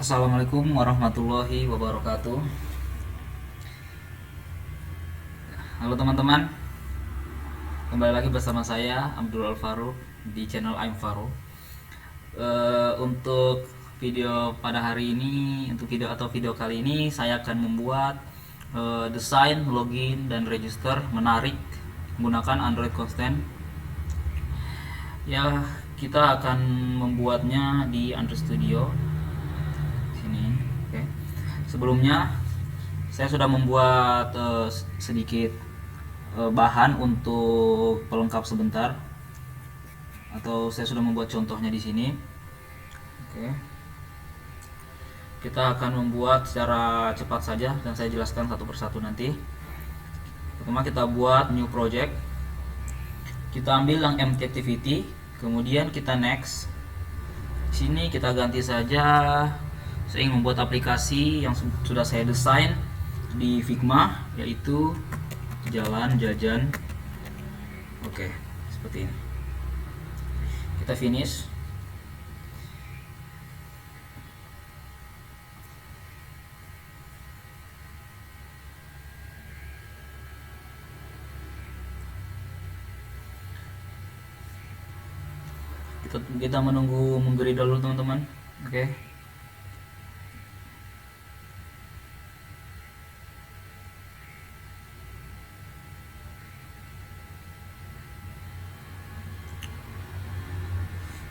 Assalamualaikum warahmatullahi wabarakatuh. Halo teman-teman, kembali lagi bersama saya Abdul Alvaro di channel I'm Faro. Untuk video pada hari ini, untuk video kali ini saya akan membuat desain, login dan register menarik menggunakan Android Constant. Ya, kita akan membuatnya di Android Studio sini. Oke. Sebelumnya saya sudah membuat sedikit bahan untuk pelengkap sebentar, atau saya sudah membuat contohnya di sini. Oke. Kita akan membuat secara cepat saja dan saya jelaskan satu persatu nanti. Pertama kita buat new project. Kita ambil yang empty activity, kemudian kita next. Sini kita ganti saja. Saya ingin membuat aplikasi yang sudah saya desain di Figma, yaitu jalan jajan. Oke, seperti ini. Kita finish. Kita menunggu menggeri dulu teman-teman. Oke.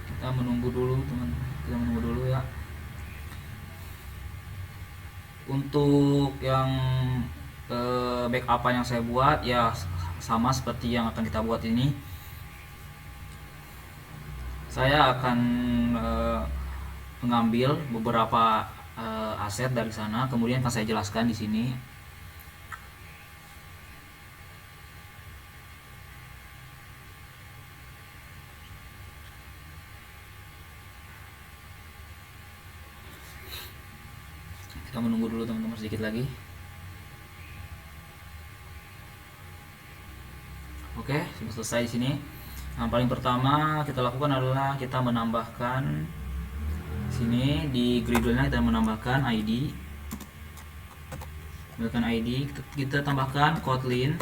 Kita menunggu dulu teman, kita menunggu dulu ya. Untuk yang backup yang saya buat ya sama seperti yang akan kita buat ini. Saya akan mengambil beberapa aset dari sana, kemudian akan saya jelaskan di sini. Kita menunggu dulu teman-teman sedikit lagi. Oke, sudah selesai di sini. Yang paling pertama kita lakukan adalah kita menambahkan sini di Gradle-nya, kita menambahkan ID. Kita tambahkan Kotlin.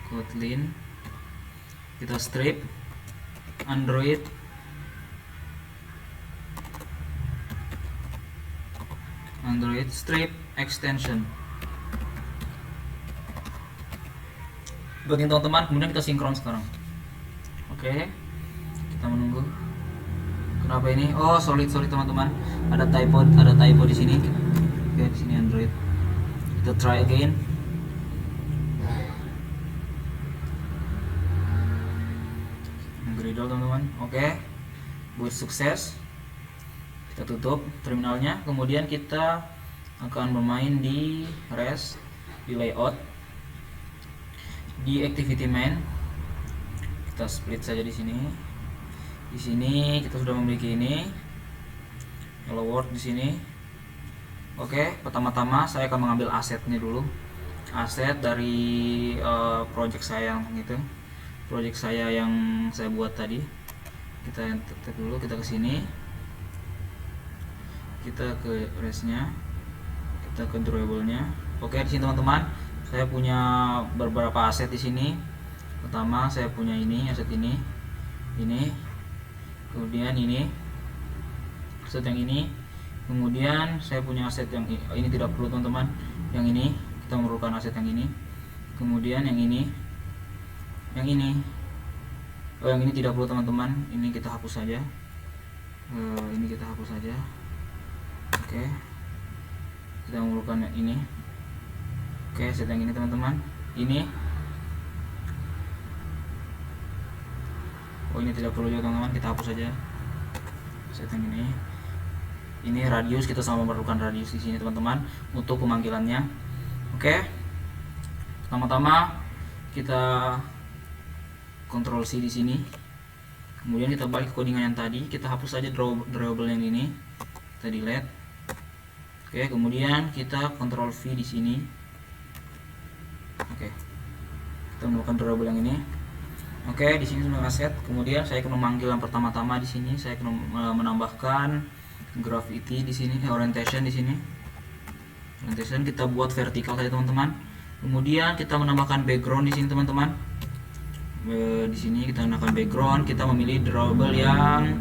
Kotlin. Kita strip Android strip extension. Buat teman-teman, kemudian kita sinkron sekarang. Oke, kita menunggu. Kenapa ini? Oh, sorry teman-teman, ada typo di sini. Oke, di sini Android. Kita try again. Gradle teman-teman. Oke, buat sukses. Kita tutup terminalnya, kemudian kita akan bermain di REST, di layout, di activity main. Kita split saja di sini. Di sini kita sudah memiliki ini hello world di sini. Oke, pertama-tama saya akan mengambil asetnya dulu, aset dari project saya yang saya buat tadi. Kita enter dulu, kita ke sini, kita ke restnya, kita ke drawable-nya. Oke, di sini teman-teman, saya punya beberapa aset di sini. Pertama saya punya ini, aset ini, kemudian ini, aset yang ini, kemudian saya punya aset yang ini tidak perlu teman-teman. Yang ini kita memerlukan aset yang ini, kemudian yang ini, yang ini tidak perlu teman-teman. Ini kita hapus saja. Ini kita hapus saja. Oke, kita memerlukan ini. Oke, set yang ini teman-teman. Ini ini tidak perlu juga teman-teman, kita hapus saja. Set yang ini radius, kita sama memerlukan radius di sini teman-teman untuk pemanggilannya. Oke, pertama-tama kita Ctrl C di sini, kemudian kita balik ke codingan yang tadi, kita hapus saja drawable yang ini, kita delete. Oke, kemudian kita Ctrl V di sini. Oke, kita melakukan drawable yang ini. Oke, di sini sudah aset. Kemudian saya akan memanggil yang pertama-tama di sini. Saya akan menambahkan gravity di sini, orientation di sini. Orientation kita buat vertikal saja teman-teman. Kemudian kita menambahkan background di sini teman-teman. Di sini kita menambahkan background. Kita memilih drawable yang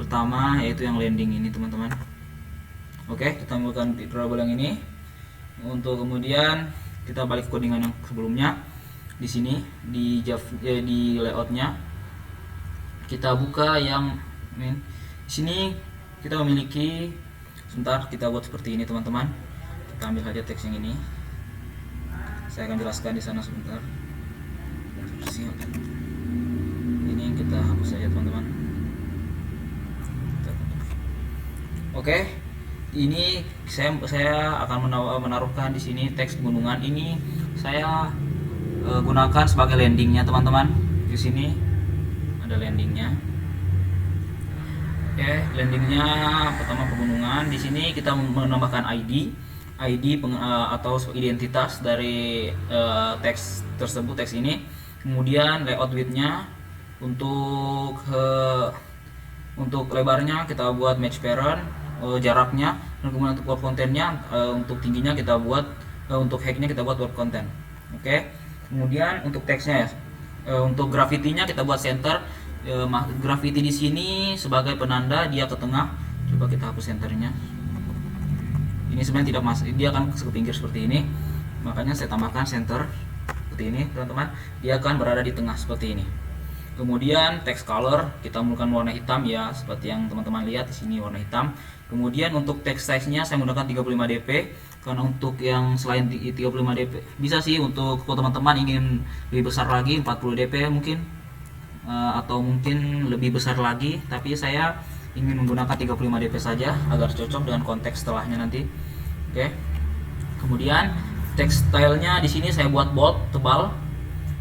pertama, yaitu yang landing ini teman-teman. Oke, kita menggunakan drawable yang ini. Untuk kemudian kita balik codingan yang sebelumnya. Di sini di layoutnya kita buka yang di sini kita memiliki, sebentar kita buat seperti ini teman-teman. Kita ambil saja teks yang ini, saya akan jelaskan di sana sebentar. Ini yang kita hapus saja teman-teman. Oke, ini saya akan menaruhkan di sini teks gunungan ini. Saya gunakan sebagai landingnya teman-teman. Di sini ada landingnya. Oke, landingnya pertama pegunungan. Di sini kita menambahkan ID atau identitas dari teks tersebut, teks ini. Kemudian layout width-nya untuk lebarnya kita buat match parent, jaraknya, dan kemudian untuk web kontennya, untuk tingginya kita buat, untuk height-nya kita buat web content. Oke. Kemudian untuk teksnya ya, untuk gravity-nya kita buat center. Gravity di sini sebagai penanda dia ke tengah. Coba kita hapus centernya. Ini sebenarnya tidak masuk, dia akan ke pinggir seperti ini. Makanya saya tambahkan center seperti ini, teman-teman. Dia akan berada di tengah seperti ini. Kemudian text color kita menggunakan warna hitam ya, seperti yang teman-teman lihat di sini warna hitam. Kemudian untuk text size-nya saya menggunakan 35 dp, karena untuk yang selain 35 dp bisa sih untuk teman-teman ingin lebih besar lagi 40 dp mungkin, atau mungkin lebih besar lagi, tapi saya ingin menggunakan 35 dp saja agar cocok dengan konteks setelahnya nanti. Oke. Kemudian text style-nya di sini saya buat bold, tebal.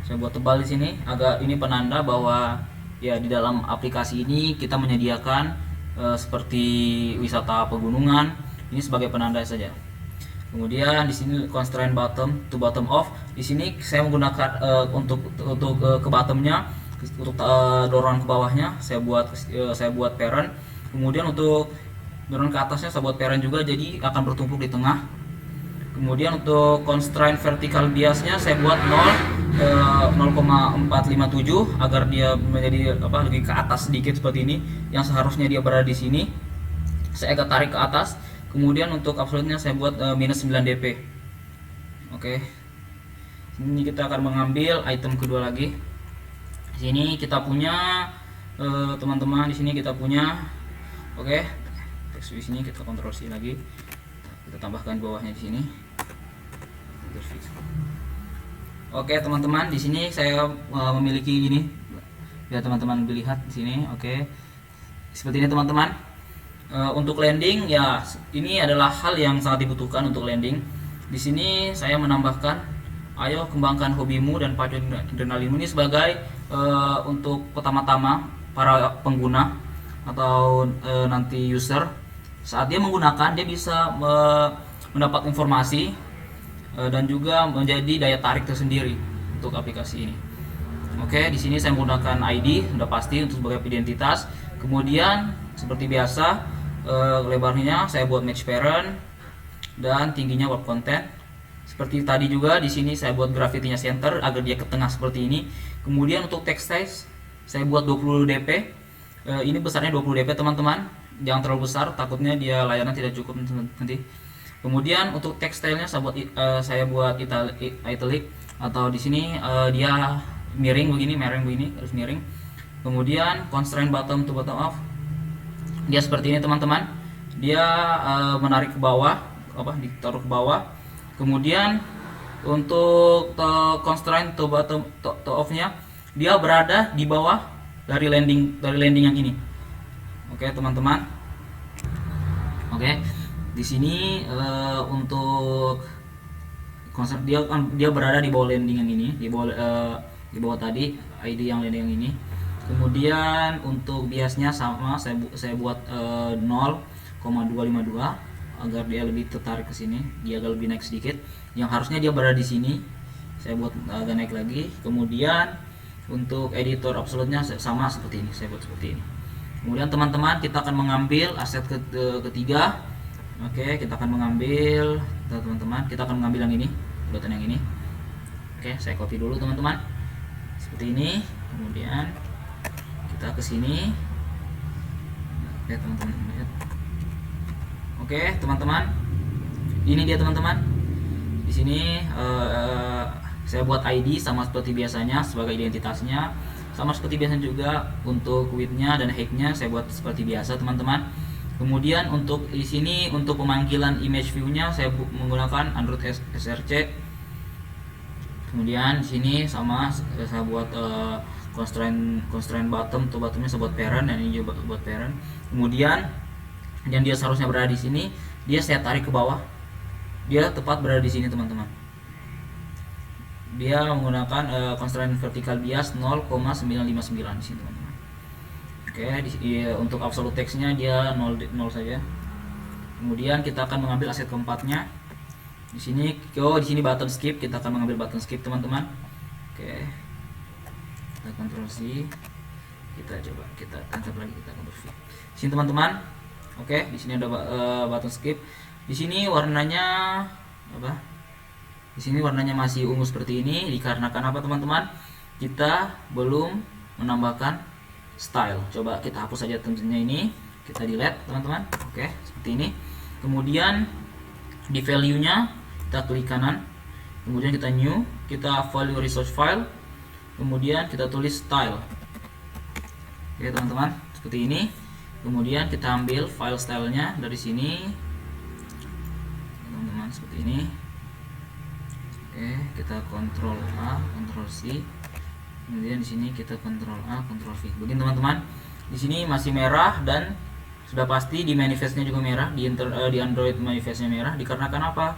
Saya buat tebal di sini, agak ini penanda bahwa ya di dalam aplikasi ini kita menyediakan seperti wisata pegunungan. Ini sebagai penanda saja. Kemudian di sini constraint bottom to bottom off. Di sini saya menggunakan untuk ke bottomnya, untuk dorongan ke bawahnya saya buat parent. Kemudian untuk dorongan ke atasnya saya buat parent juga, jadi akan bertumpuk di tengah. Kemudian untuk constraint vertical biasnya saya buat 0,457 agar dia menjadi lebih ke atas sedikit seperti ini. Yang seharusnya dia berada di sini, saya agak tarik ke atas. Kemudian untuk absolute-nya saya buat minus 9 dp. Oke. Ini kita akan mengambil item kedua lagi. Di sini kita punya teman-teman, di sini kita punya teks di sini kita Ctrl C lagi. Kita tambahkan bawahnya di sini. Oke teman-teman, di sini saya memiliki ini. Ya teman-teman lihat di sini. Oke. Seperti ini teman-teman. Untuk landing ya, ini adalah hal yang sangat dibutuhkan untuk landing. Di sini saya menambahkan, ayo kembangkan hobimu dan pacu adrenalinmu ini sebagai untuk pertama-tama para pengguna atau nanti user. Saat dia menggunakan, dia bisa mendapat informasi dan juga menjadi daya tarik tersendiri untuk aplikasi ini. Oke, di sini saya menggunakan ID, sudah pasti untuk sebagai identitas. Kemudian seperti biasa, lebarnya saya buat match parent dan tingginya web content. Seperti tadi juga di sini saya buat gravity-nya center agar dia ke tengah seperti ini. Kemudian untuk text size saya buat 20 dp. Ini besarnya 20 dp teman-teman. Jangan terlalu besar, takutnya dia layanan tidak cukup nanti. Kemudian untuk text style-nya saya buat italic atau di sini dia miring begini, harus miring. Kemudian constraint bottom to bottom off. Dia seperti ini teman-teman. Dia menarik ke bawah, ditaruh ke bawah. Kemudian untuk constraint to bottom to off-nya dia berada di bawah dari landing yang ini. Oke teman-teman. Oke, di sini untuk konsep dia berada di bawah landing yang ini, di bawah tadi ID yang landing yang ini. Kemudian untuk biasnya sama, saya buat 0,252 agar dia lebih tertarik ke sini, dia agak lebih naik sedikit. Yang harusnya dia berada di sini, saya buat agak naik lagi. Kemudian Untuk editor absolute-nya sama seperti ini, saya buat seperti ini. Kemudian teman-teman, kita akan mengambil aset ketiga. Oke, kita akan mengambil, teman-teman, kita akan mengambil yang ini, button yang ini. Oke, saya copy dulu teman-teman, seperti ini. Kemudian kita ke sini. Oke teman-teman, oke teman-teman, ini dia teman-teman. Di sini saya buat ID sama seperti biasanya sebagai identitasnya, sama seperti biasanya juga untuk width-nya dan height-nya saya buat seperti biasa teman-teman. Kemudian untuk di sini untuk pemanggilan image view-nya saya menggunakan Android SRC. Kemudian di sini sama saya buat constraint bottom, tuh bottomnya saya buat parent dan ini juga buat parent. Kemudian yang dia seharusnya berada di sini, dia saya tarik ke bawah. Dia tepat berada di sini teman-teman. Dia menggunakan constraint vertical bias 0,959 di sini teman-teman. Oke, untuk absolute text-nya dia 0 saja. Kemudian kita akan mengambil aset keempatnya. Di sini di sini button skip, kita akan mengambil button skip teman-teman. Oke. Kita Ctrl C. Kita coba kita tancap lagi, kita Ctrl V. Di sini teman-teman. Oke, di sini ada button skip. Di sini warnanya apa? Di sini warnanya masih ungu seperti ini dikarenakan apa teman-teman? Kita belum menambahkan style. Coba kita hapus saja tentunya ini, kita delete teman-teman. Oke, seperti ini. Kemudian di value-nya kita klik kanan. Kemudian kita new, kita value resource file. Kemudian kita tulis style. Oke teman-teman, seperti ini. Kemudian kita ambil file stylenya dari sini. Teman-teman, seperti ini. Oke, kita Ctrl A, Ctrl C. Kemudian di sini kita Ctrl A, Ctrl V. Begini teman-teman. Di sini masih merah dan sudah pasti di manifestnya juga merah, di Android manifestnya merah. Dikarenakan apa?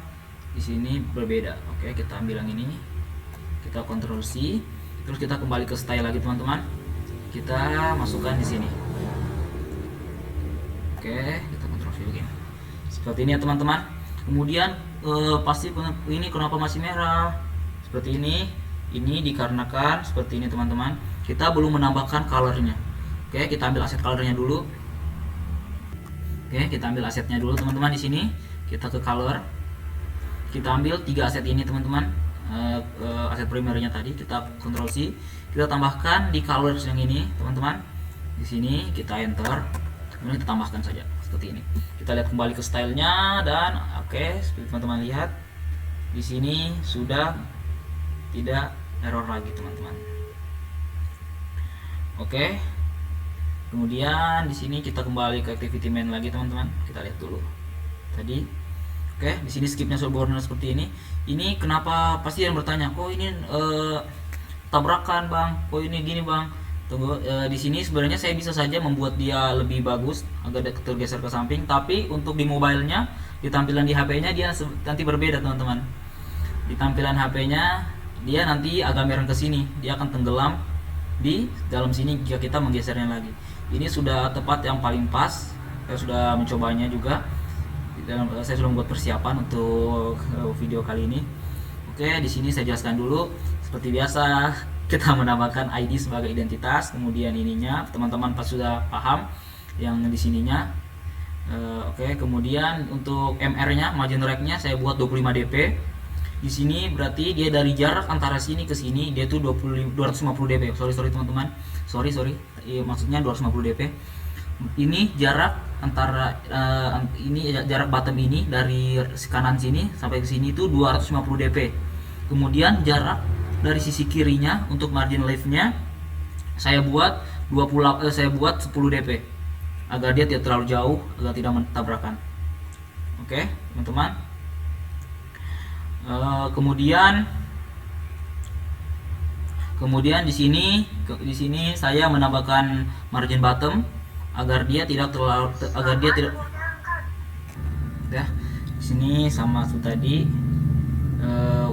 Di sini berbeda. Oke, kita ambil yang ini. Kita Ctrl C. Terus kita kembali ke style lagi teman-teman. Kita masukkan di sini. Oke, kita Ctrl V begini. Seperti ini ya teman-teman. Kemudian pasti ini kenapa masih merah seperti ini dikarenakan seperti ini teman-teman, kita belum menambahkan colornya. Oke, kita ambil aset colornya dulu. Oke, kita ambil asetnya dulu teman-teman. Di sini kita ke color, kita ambil 3 aset ini teman-teman. Aset primernya tadi kita Ctrl C, kita tambahkan di colors yang ini teman-teman. Di sini kita enter, kemudian kita tambahkan saja seperti ini. Kita lihat kembali ke stylenya dan oke, seperti teman-teman lihat di sini sudah tidak error lagi teman-teman. Oke, kemudian di sini kita kembali ke activity main lagi teman-teman. Kita lihat dulu tadi. Oke, di sini skipnya berwarna seperti ini. Ini kenapa pasti yang bertanya, kok ini tabrakan bang, kok ini gini bang. Tunggu, di sini sebenarnya saya bisa saja membuat dia lebih bagus agar tergeser ke samping, tapi untuk di mobile-nya, di tampilan di HP-nya dia nanti berbeda teman-teman. Di tampilan HP-nya dia nanti agak merah ke sini, dia akan tenggelam di dalam sini jika kita menggesernya lagi. Ini sudah tepat yang paling pas. Saya sudah mencobanya juga. Saya sudah membuat persiapan untuk video kali ini. Oke, di sini saya jelaskan dulu seperti biasa. Kita menambahkan ID sebagai identitas, kemudian ininya teman-teman pas sudah paham yang di sininya. Oke, kemudian untuk MR-nya, margin right-nya saya buat 25 dp. Di sini berarti dia dari jarak antara sini ke sini dia tuh 250 dp. Sorry teman-teman. Sorry. Maksudnya 250 dp. Ini jarak antara ini jarak bottom ini dari kanan sini sampai ke sini itu 250 dp. Kemudian jarak dari sisi kirinya untuk margin left-nya saya buat 10 dp agar dia tidak terlalu jauh, agar tidak tabrakan. Oke, teman-teman. Kemudian di sini saya menambahkan margin bottom agar dia tidak ya. Di sini sama seperti tadi.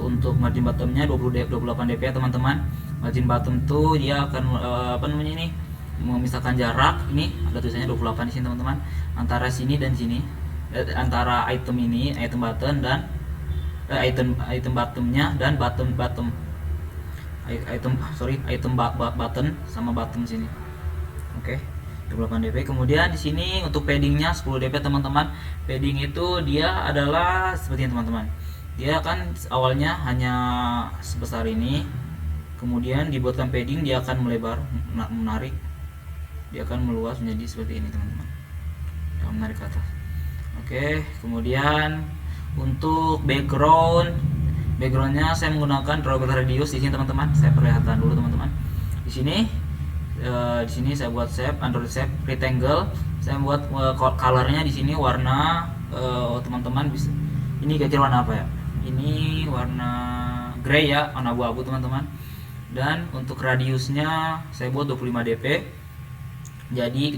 Untuk margin bottomnya 28 dp ya teman-teman. Margin bottom tuh dia akan memisahkan jarak. Ini ada tulisannya 28 di sini teman-teman, antara sini dan sini, antara item ini, item button dan item bottomnya dan bottom. button sama button sini. Oke, 28 dp. Kemudian di sini untuk paddingnya 10 dp teman-teman. Padding itu dia adalah seperti ini teman-teman. Dia kan awalnya hanya sebesar ini, kemudian dibuatkan padding, dia akan melebar, menarik, dia akan meluas menjadi seperti ini teman-teman, dia menarik ke atas. Oke, kemudian untuk backgroundnya saya menggunakan drawable radius di sini teman-teman. Saya perlihatkan dulu teman-teman. Di sini saya buat shape Android shape rectangle. Saya buat colornya di sini warna teman-teman bisa. Ini kira-kira warna apa ya? Ini warna grey ya, warna abu-abu teman-teman. Dan untuk radiusnya saya buat 25 dp. Jadi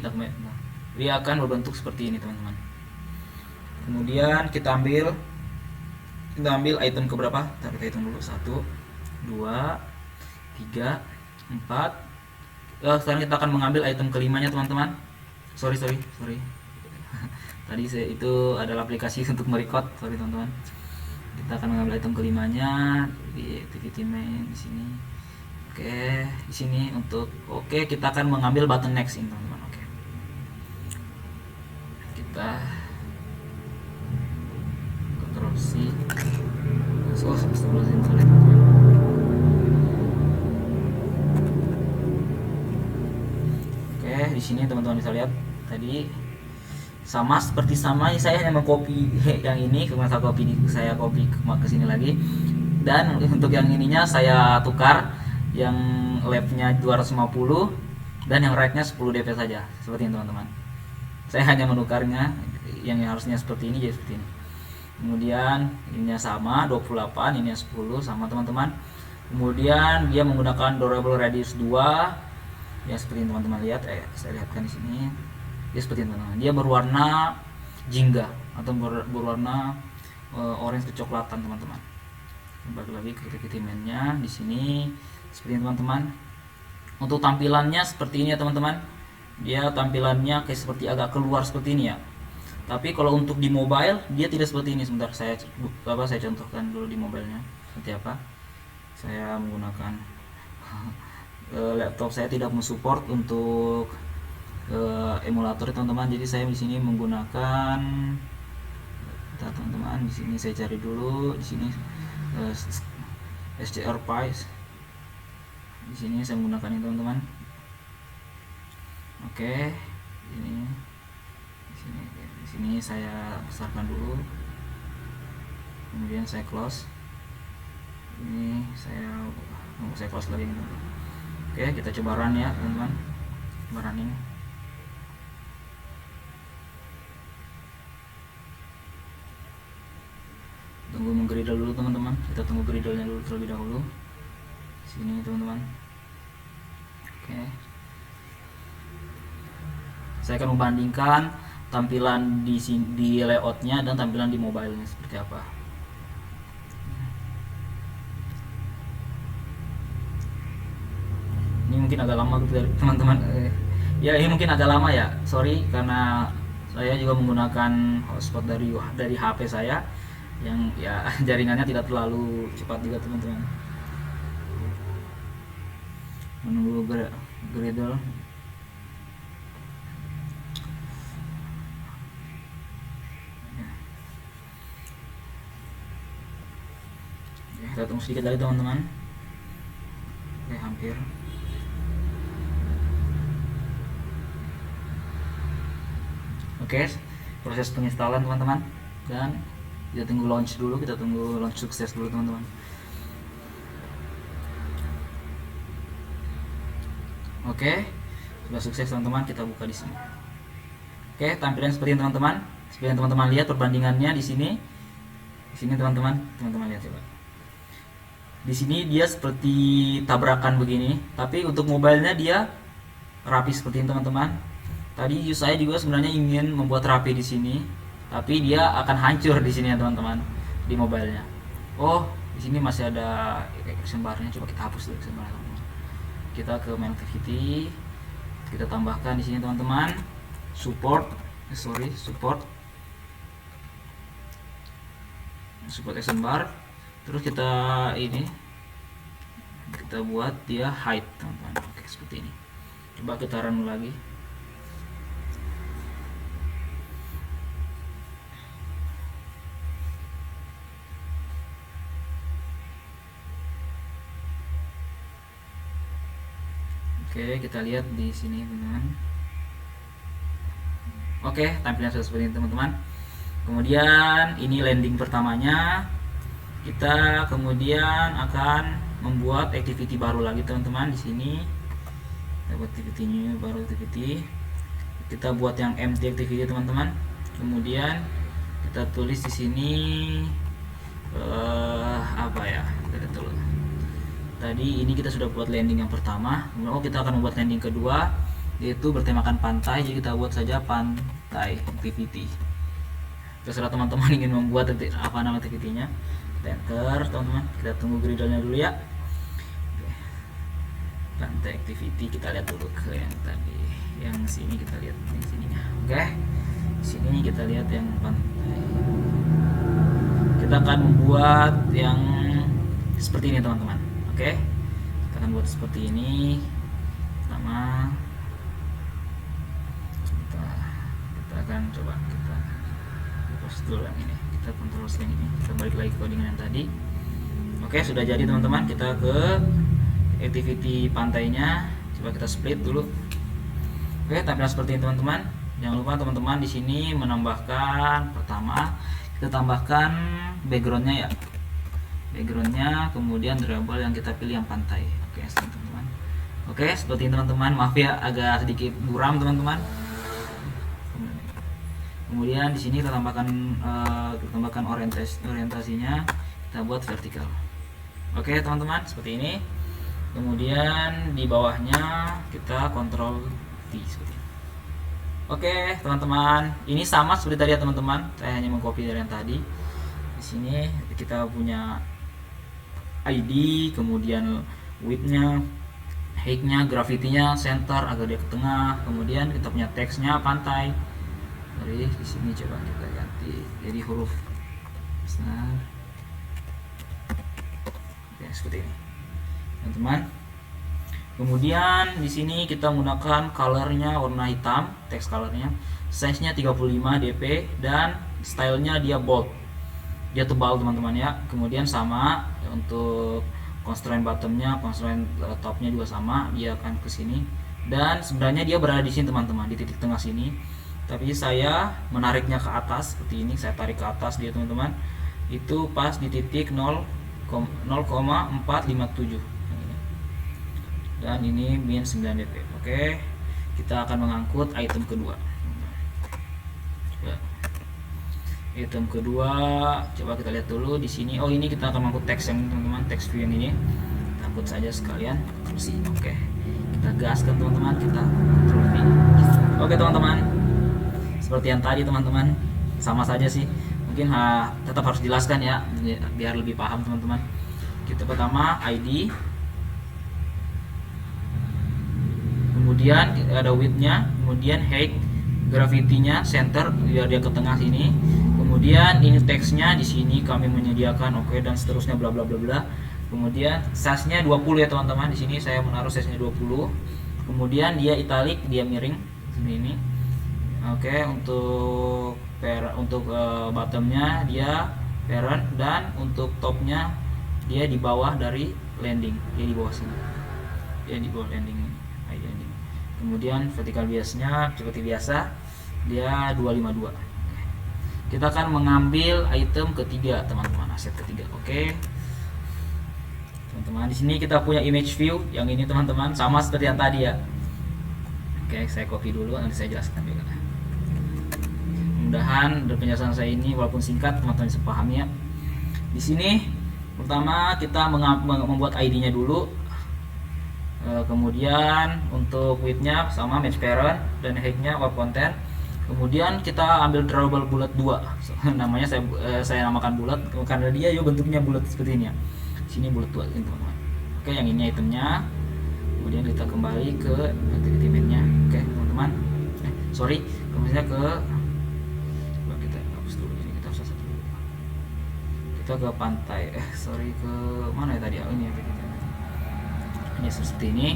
dia akan berbentuk seperti ini teman-teman. Kemudian kita ambil item keberapa? Kita hitung dulu 1, 2, 3, 4. Sekarang kita akan mengambil item kelimanya teman-teman. Sorry. Tadi itu adalah aplikasi untuk merecord. Sorry teman-teman. Kita akan mengambil item kelimanya di activity main di sini. Oke, di sini kita akan mengambil button next ini teman-teman. Oke. Kita Ctrl C. Oke, di sini teman-teman bisa lihat tadi sama saya hanya mengcopy yang ini, kemudian saya copy ke sini lagi, dan untuk yang ininya saya tukar, yang leftnya 250 dan yang rightnya 10 dp saja, seperti ini teman-teman. Saya hanya menukarnya, yang harusnya seperti ini jadi seperti ini. Kemudian ininya sama 28, ininya 10 sama teman-teman. Kemudian dia menggunakan drawable radius 2 ya, seperti ini teman-teman lihat. Saya lihatkan di sini. Dia seperti ini teman-teman. Dia berwarna jingga atau berwarna orange kecoklatan teman-teman. Balik lagi ke activity main-nya di sini seperti ini teman-teman. Untuk tampilannya seperti ini ya teman-teman. Dia tampilannya kayak seperti agak keluar seperti ini ya. Tapi kalau untuk di mobile dia tidak seperti ini. Sebentar saya contohkan dulu di mobilenya seperti apa. Saya menggunakan laptop saya tidak mensupport untuk emulator teman-teman. Jadi saya di sini menggunakan teman-teman. Di sini saya cari dulu di sini SCR Pies. Di sini saya menggunakan ini teman-teman. Oke, ini di sini saya besarkan dulu, kemudian saya close. Ini saya close lagi. Oke, kita coba run ya teman-teman. Coba running. Tunggu menggridle dulu teman-teman. Kita tunggu gridle-nya dulu terlebih dahulu. Sini teman-teman. Oke. Saya akan membandingkan tampilan di layoutnya dan tampilan di mobile-nya seperti apa. Ini mungkin agak lama gitu teman-teman. Ya ini mungkin agak lama ya. Sorry karena saya juga menggunakan hotspot dari HP saya yang ya jaringannya tidak terlalu cepat juga teman-teman. Menunggu gradle. Kita tunggu sedikit lagi teman-teman. Oke, hampir. Oke, proses penginstalan teman-teman, dan kita tunggu launch dulu. Kita tunggu launch sukses dulu teman-teman. Oke, sudah sukses teman-teman. Kita buka di sini. Oke, tampilan seperti ini teman-teman. Seperti yang teman-teman lihat perbandingannya di sini. Di sini teman-teman lihat coba. Di sini dia seperti tabrakan begini, tapi untuk mobilenya dia rapi seperti ini teman-teman. Tadi saya juga sebenarnya ingin membuat rapi di sini, tapi dia akan hancur di sini ya teman-teman, di mobilenya. Oh, di sini masih ada action bar-nya. Coba kita hapus dulu action bar. Kita ke main activity, kita tambahkan di sini teman-teman support action bar. Terus kita ini kita buat dia height teman-teman. Oke, seperti ini. Coba kita run lagi. Oke, kita lihat di sini teman-teman. Oke, tampilan seperti ini teman-teman. Kemudian ini landing pertamanya. Kita kemudian akan membuat activity baru lagi teman-teman. Di sini buat activity new, baru activity. Kita buat yang empty activity teman-teman. Kemudian kita tulis di sini apa ya? Kita lihat dulu. Tadi ini kita sudah buat landing yang pertama. Kita akan membuat landing kedua, yaitu bertemakan pantai. Jadi kita buat saja pantai activity. Terserah teman-teman ingin membuat apa nama activity-nya. Enter teman-teman, kita tunggu gradle-nya dulu ya. Pantai activity kita lihat dulu ke yang tadi, yang sini kita lihat yang sininya. Oke, sini kita lihat yang pantai. Kita akan membuat yang seperti ini teman-teman. Oke, kita akan buat seperti ini. Pertama, kita akan coba kita post dulu yang ini. Kita kontrol yang ini, kita balik lagi ke codingan yang tadi. Oke, sudah jadi teman-teman. Kita ke activity pantainya, coba kita split dulu. Oke, tampilan seperti ini teman-teman. Jangan lupa teman-teman di sini menambahkan, pertama kita tambahkan backgroundnya ya, backgroundnya, kemudian drawable yang kita pilih yang pantai. Oke, teman-teman. Oke, seperti ini teman-teman. Maaf ya agak sedikit buram teman-teman. Kemudian di sini kita tambahkan orientasinya, kita buat vertikal. Oke teman-teman, seperti ini. Kemudian di bawahnya kita kontrol V seperti ini. Oke teman-teman, ini sama seperti tadi ya teman-teman. Saya hanya mengcopy dari yang tadi. Di sini kita punya ID, kemudian width-nya, height-nya, gravity-nya, center agar dia ke tengah. Kemudian kita punya teksnya pantai. Dari di sini coba kita ganti jadi huruf besar. Oke, seperti ini, teman-teman. Kemudian di sini kita menggunakan colornya warna hitam, text colornya, size-nya 35 dp dan stylenya dia bold, dia tebal teman-teman ya. Kemudian sama untuk constraint bottomnya, constraint topnya juga sama, dia akan ke sini. Dan sebenarnya dia berada di sini teman-teman, di titik tengah sini. Tapi saya menariknya ke atas seperti ini, saya tarik ke atas dia teman-teman. Itu pas di titik 0,457. Dan ini min 9 dp. Oke, kita akan mengangkut item kedua. Item kedua, coba kita lihat dulu di sini. Oh, ini kita akan mengangkut teks yang teman-teman, teks view yang ini. Kita angkut saja sekalian. Oke, kita gaskan teman-teman, kita Ctrl V. Oke teman-teman, seperti yang tadi teman-teman, sama saja sih. Mungkin tetap harus jelaskan ya, biar lebih paham teman-teman. Kita pertama ID, kemudian ada width-nya, kemudian height, gravity-nya, center biar dia ke tengah sini. Kemudian ini teksnya di sini kami menyediakan, oke, dan seterusnya bla bla bla bla. Kemudian size-nya 20 ya teman-teman. Di sini saya menaruh size-nya 20. Kemudian dia italic, dia miring seperti ini. Oke, untuk bottomnya dia parent, dan untuk topnya dia di bawah dari landing, dia di bawah sini, dia di bawah landing. Kemudian vertical biasnya seperti biasa dia 252. Kita akan mengambil item ketiga teman-teman, aset ketiga. Oke teman-teman, di sini kita punya image view yang ini teman-teman, sama seperti yang tadi ya. Oke, saya copy dulu, nanti saya jelaskan juga. Mudah-mudahan dari penjelasan saya ini walaupun singkat teman-teman bisa paham ya. Di sini pertama kita membuat ID-nya dulu. Kemudian untuk width-nya sama match parent, dan height-nya web content. Kemudian kita ambil drawable bulat 2. Namanya saya namakan bulat karena dia juga bentuknya bulat seperti ini ya. Sini bulat 2 ini teman-teman. Oke, yang ini itemnya. Kemudian kita kembali ke activity main-nya. Oke, teman-teman. Kemudian ke kita ke pantai. Ke mana ya tadi? Ini ya. Ini seperti ini.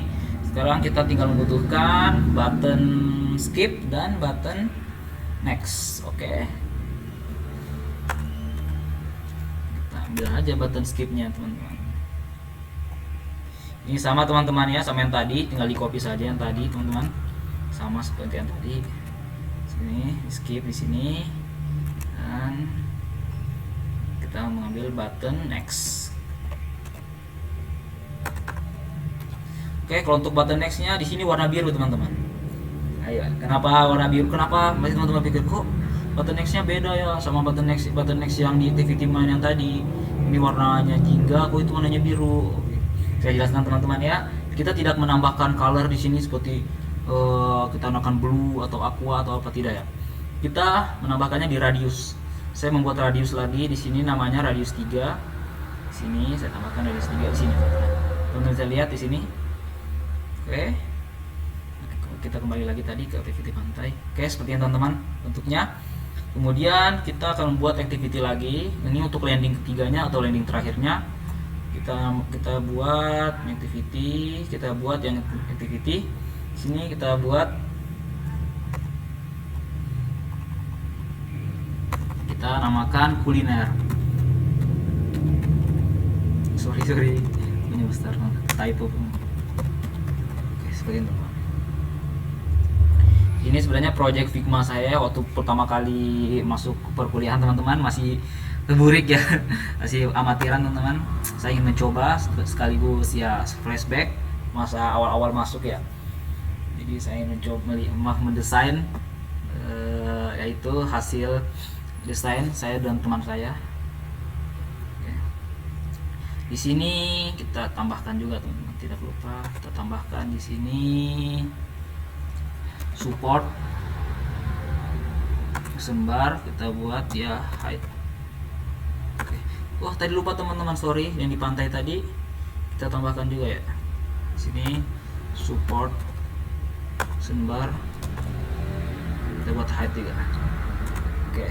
Sekarang kita tinggal membutuhkan button skip dan button next. Oke. Kita ambil aja button skipnya teman-teman. Ini sama teman-teman ya, sama yang tadi, tinggal di copy saja yang tadi teman-teman. Sama seperti yang tadi. Sini skip di sini dan kita mengambil button next. Oke, kalau untuk button nextnya di sini warna biru teman-teman. Ayo, kenapa warna biru? Kenapa? Masih teman-teman pikir kok button nextnya beda ya sama button next yang di activity main yang tadi. Ini warnanya jingga, kok itu warnanya biru. Oke. Saya jelaskan teman-teman ya. Kita tidak menambahkan color di sini seperti kita menambahkan blue atau aqua atau apa, tidak ya. Kita menambahkannya di radius. Saya membuat radius lagi di sini, namanya radius 3. Di sini saya tambahkan radius 3 di sini. Teman-teman bisa lihat di sini. Oke, kita kembali lagi tadi ke activity pantai. Oke, seperti ini teman-teman bentuknya. Kemudian kita akan membuat activity lagi. Ini untuk landing ketiganya atau landing terakhirnya. Kita buat activity. Kita buat yang activity. Sini kita buat. Kita namakan kuliner. Sorry, ini besar typo. Seperti itu. Ini sebenarnya project Figma saya waktu pertama kali masuk perkuliahan teman-teman, masih burik ya, masih amatiran teman-teman. Saya ingin mencoba sekaligus ya flashback masa awal-awal masuk ya. Jadi saya mencoba mendesain yaitu hasil desain saya dan teman saya. Di sini kita tambahkan juga teman-teman, tidak lupa kita tambahkan di sini support sembar, kita buat ya height. Oke. Wah, tadi lupa teman-teman, sorry, yang di pantai tadi kita tambahkan juga ya. Di sini support sembar, kita buat height juga. Oke.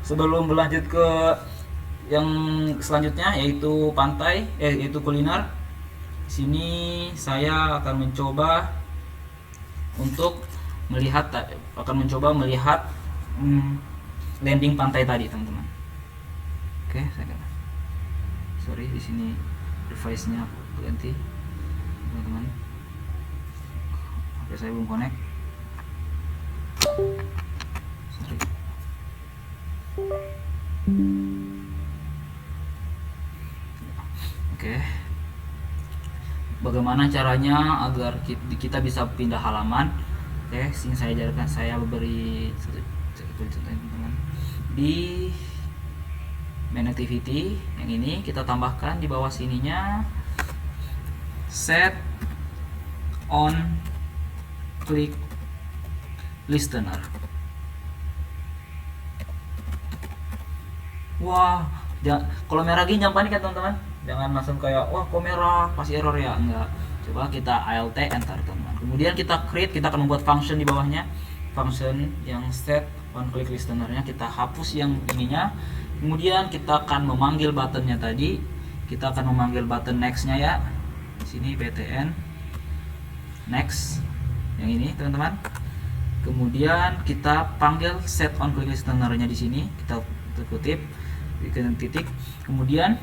Sebelum berlanjut ke yang selanjutnya yaitu pantai, yaitu kuliner. Sini saya akan mencoba untuk melihat landing pantai tadi teman-teman. Oke, sorry di sini device-nya ganti teman-teman. Oke, saya belum connect. Sorry. Oke. Bagaimana caranya agar kita bisa pindah halaman? Oke, sini saya ajarkan, saya beri teman-teman. Di main activity yang ini kita tambahkan di bawah sininya set on click listener. Wah, kalau merah gini jangan panik ya teman-teman. Jangan langsung kayak wah kok merah pasti error ya, enggak. Coba kita alt enter teman-teman. Kemudian kita create, kita akan membuat function di bawahnya. Function yang set on click listener-nya kita hapus yang ininya. Kemudian kita akan memanggil buttonnya tadi. Kita akan memanggil button next-nya ya. Di sini btn next yang ini teman-teman. Kemudian kita panggil set on click listener-nya di sini. Kita kutip bikin titik, kemudian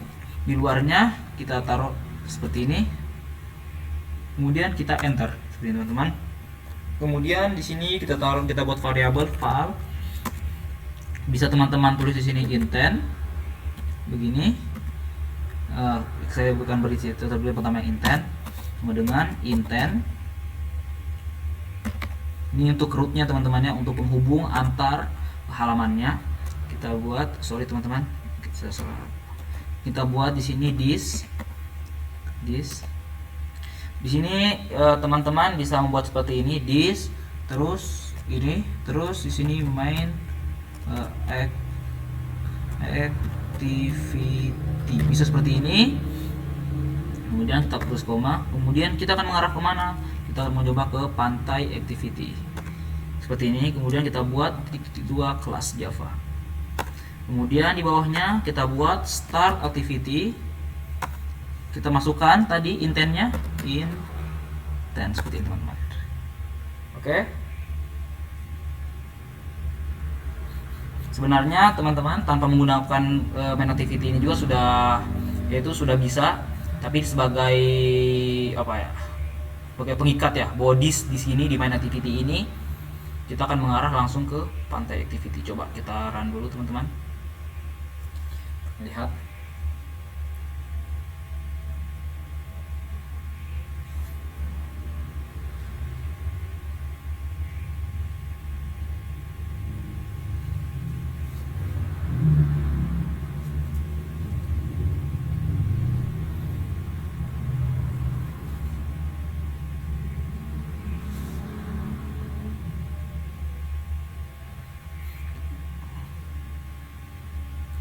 di luarnya kita taruh seperti ini, kemudian kita enter seperti ini teman-teman. Kemudian di sini kita buat variabel file, bisa teman-teman tulis di sini intent begini. Saya bukan beri situ, tapi pertama intent, kemudian intent ini untuk rootnya teman-teman ya, untuk penghubung antar halamannya. Kita buat, sorry teman-teman, kita buat di sini this. Di sini teman-teman bisa membuat seperti ini, this, terus ini, terus di sini main activity, bisa seperti ini. Kemudian kita terus koma, kemudian kita akan mengarah kemana? Kita akan mencoba ke pantai activity seperti ini. Kemudian kita buat titik 2 kelas Java. Kemudian di bawahnya kita buat start activity. kita masukkan tadi intentnya, intent seperti ini teman-teman. Oke. Sebenarnya teman-teman tanpa menggunakan main activity ini juga sudah bisa, tapi sebagai apa ya? Sebagai pengikat ya, bodies di sini di main activity ini kita akan mengarah langsung ke pantai activity. Coba kita run dulu teman-teman. Lihat.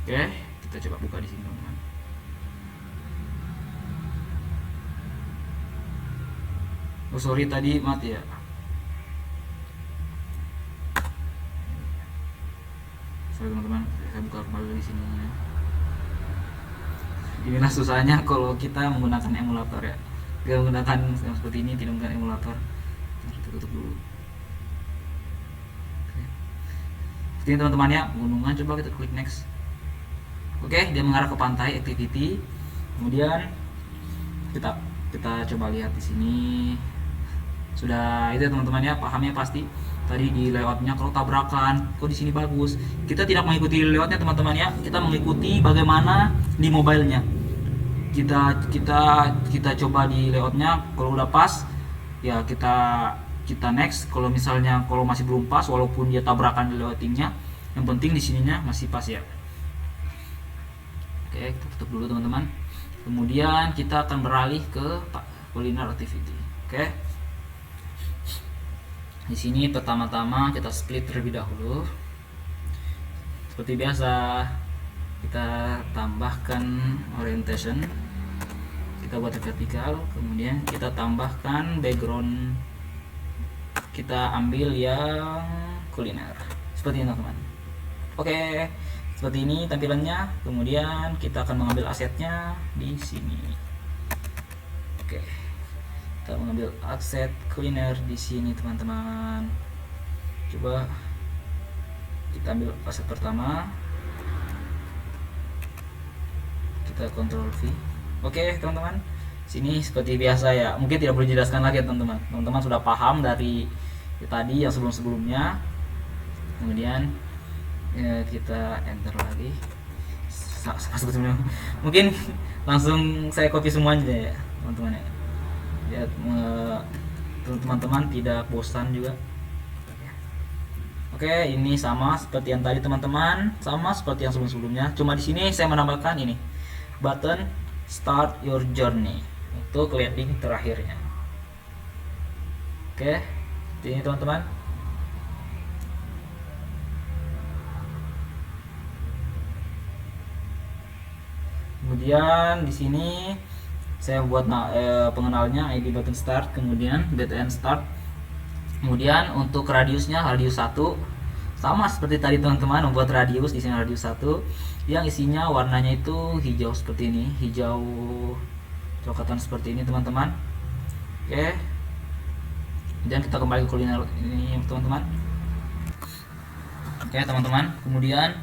Oke, kita coba buka di sini teman-teman. Oh sorry tadi mati ya. Sorry teman-teman, saya buka kembali di sini. Inilah susahnya kalau kita menggunakan emulator ya. Kita menggunakan yang seperti ini, tidak menggunakan emulator. Kita tutup dulu. Oke. Seperti ini teman-teman ya, gunungan. Coba kita klik next. Oke, dia mengarah ke pantai activity. Kemudian kita coba lihat di sini. Sudah itu ya teman-teman ya, pahamnya pasti. Tadi di layoutnya kalau tabrakan, kok di sini bagus. Kita tidak mengikuti layoutnya teman-teman ya. Kita mengikuti bagaimana di mobilenya. Kita coba di layoutnya. Kalau udah pas, ya kita next. Kalau misalnya kalau masih belum pas, walaupun dia tabrakan di layoutingnya, yang penting di sininya masih pas ya. Oke, kita tutup dulu teman-teman. Kemudian kita akan beralih ke kuliner activity. Oke. Di sini pertama-tama kita split terlebih dahulu. Seperti biasa, kita tambahkan orientation. Kita buat vertikal, kemudian kita tambahkan background. Kita ambil yang kuliner. Seperti ini teman-teman. Oke. Seperti ini tampilannya. Kemudian kita akan mengambil asetnya di sini. Oke, kita mengambil aset kuliner di sini teman-teman. Coba kita ambil aset pertama. Kita Ctrl V. Oke teman-teman, sini seperti biasa ya. Mungkin tidak perlu dijelaskan lagi teman-teman. Teman-teman sudah paham dari tadi yang sebelum-sebelumnya. Kemudian ya, kita enter lagi. Mungkin langsung saya copy semuanya ya teman-teman ya. Biar teman-teman tidak bosan juga. Oke, ini sama seperti yang tadi teman-teman, sama seperti yang sebelum-sebelumnya. Cuma di sini saya menambahkan ini button start your journey untuk landing terakhirnya. Oke, ini teman-teman. Kemudian di sini saya buat pengenalnya ID button start, kemudian button start. Kemudian untuk radiusnya radius 1 sama seperti tadi teman-teman, membuat radius di sini radius 1 yang isinya warnanya itu hijau seperti ini, hijau coklatan seperti ini teman-teman. Oke. Dan kita kembali ke kuliner ini teman-teman. Oke teman-teman, kemudian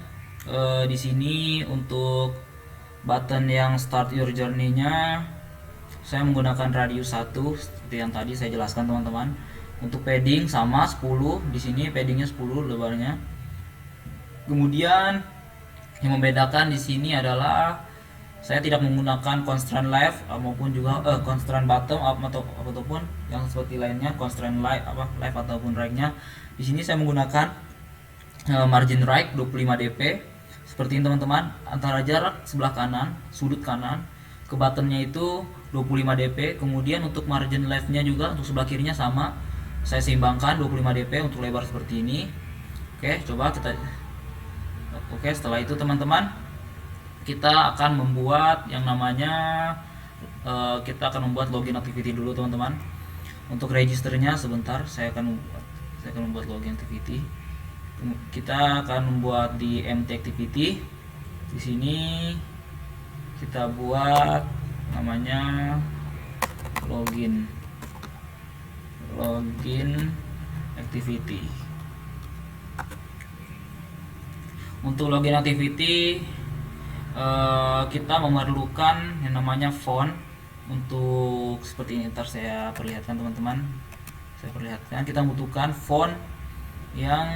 di sini untuk button yang start your journey-nya saya menggunakan radius 1 seperti yang tadi saya jelaskan teman-teman. Untuk padding sama 10, di sini paddingnya 10 lebarnya. Kemudian yang membedakan di sini adalah saya tidak menggunakan constraint left maupun juga constraint bottom ataupun yang seperti lainnya constraint left ataupun right-nya. Di sini saya menggunakan margin right 25 dp. Seperti ini teman-teman, antara jarak sebelah kanan, sudut kanan ke buttonnya itu 25 dp. Kemudian untuk margin left-nya juga untuk sebelah kirinya sama, saya seimbangkan 25 dp untuk lebar seperti ini. Oke, coba kita. Oke, setelah itu teman-teman, kita akan membuat yang namanya kita akan membuat login activity dulu teman-teman. Untuk registernya sebentar, saya akan membuat login activity. Kita akan membuat di MT activity. Di sini kita buat namanya login activity. Untuk login activity kita memerlukan yang namanya font. Untuk seperti ini, ntar saya perlihatkan teman-teman. Kita membutuhkan font yang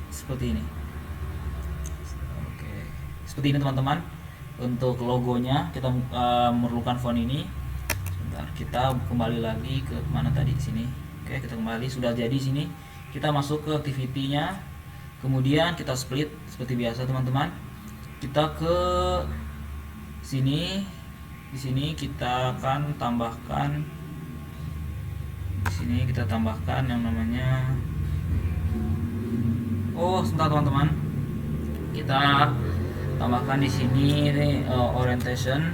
seperti ini. Oke, seperti ini teman-teman. Untuk logonya kita memerlukan font ini. Sebentar, kita kembali lagi ke mana tadi, sini. Oke, kita kembali, sudah jadi sini. Kita masuk ke activity-nya. Kemudian kita split seperti biasa teman-teman. Kita ke sini. Di sini kita akan tambahkan, yang namanya, sebentar teman-teman, kita tambahkan di sini orientation,